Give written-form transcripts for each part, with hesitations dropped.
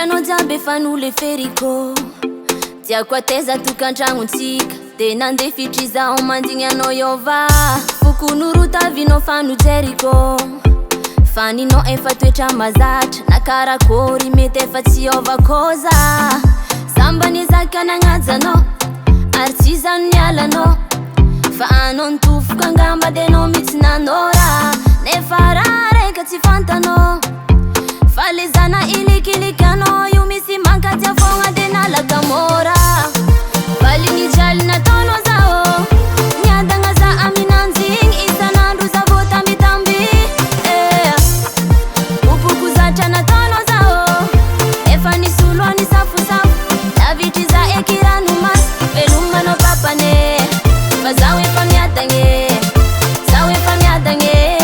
Hitanao jiaby efa noleferiko tiako ateza tokantragnontsika de nandeha fitrizao mandigny anao iova foko norotavinao fanojeriko fa ninao efa toetra mazatra na karakory mety efa tsy iova koza samba niezaka nagnajanao ary tsy zany mialanao fa anao nitofoka angamba de anao mihitsy nanora nefa raha raika tsy fantanao fa le zana ilikilikanao io misy mankatia fogna de nalaka mora valiny jaly nataonao zao niadagna za aminanjigny isanandro za vao tambitamby opoko zatra nataonao zao efa nisolo ni safosafo lavitry za ekirano masy velomanao papane fa zaho efa miadagne zaho efa miadagne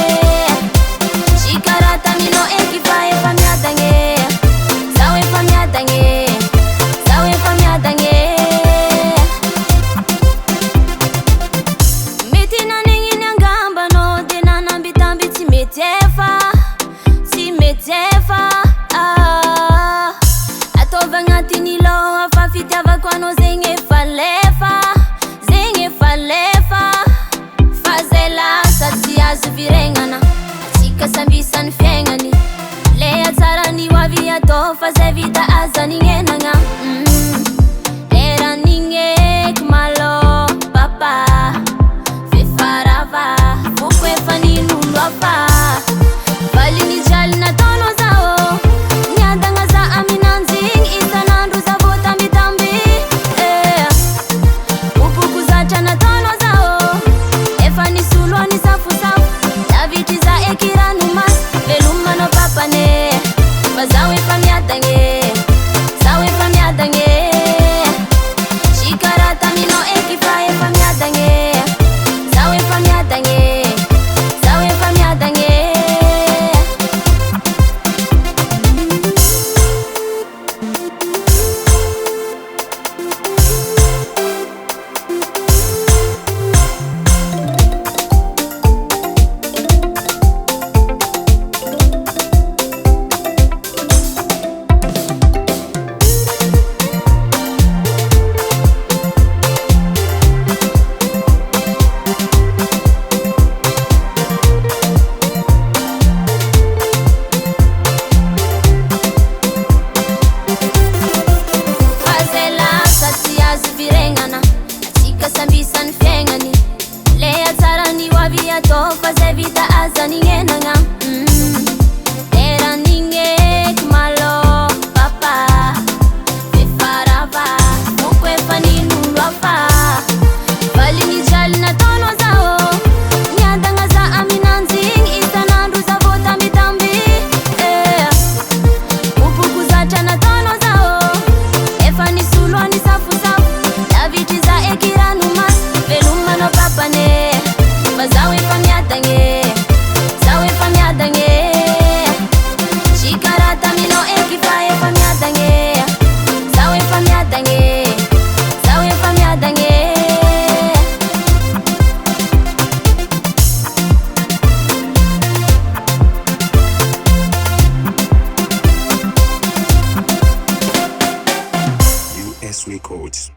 shikarata minao eky fa efa miadagne zaho efa miadagne zaho efa miadagne mety nanegniny angambanao de nanambitamby tsy mety efa ataovy agnatiny loha fa fitiavako anao zegny efa lefa fa zay lasa tsy azo viregnana atsika sambisany fiaignany le atsarany hoavy atao fa zay vita azanignegnana leranigneky malo papa fefarava foko efa ninolo afa valiny jaly nataonao zao niadagna za aminanjigny isanandro za vao tambitamby opoko zatra nataonao zao efa nisolo ni safosafo lavitry za ekirano masy velomanao papane fa zaho efa miadagne zaho efa miadagne shikarata minao eky fa efa miadagne zaho efa miadagne zaho efa miadagne sambisany fiaignany le atsarany hoavy atao fa zay vita azanignegnana leranigneky malo papa fefarava foko efa ninolo afa valiny jaly nataonao zao niadagna za aminanjigny isanandro za vao tambitamby opoko zatra nataonao zao efa nisolo ni safosafo lavitry za ekirano masy velomanao papane fa zaho efa miadagne zaho efa miadagne shikarata minao eky fa efa miadagne zaho efa miadagne zaho efa miadagne US Records.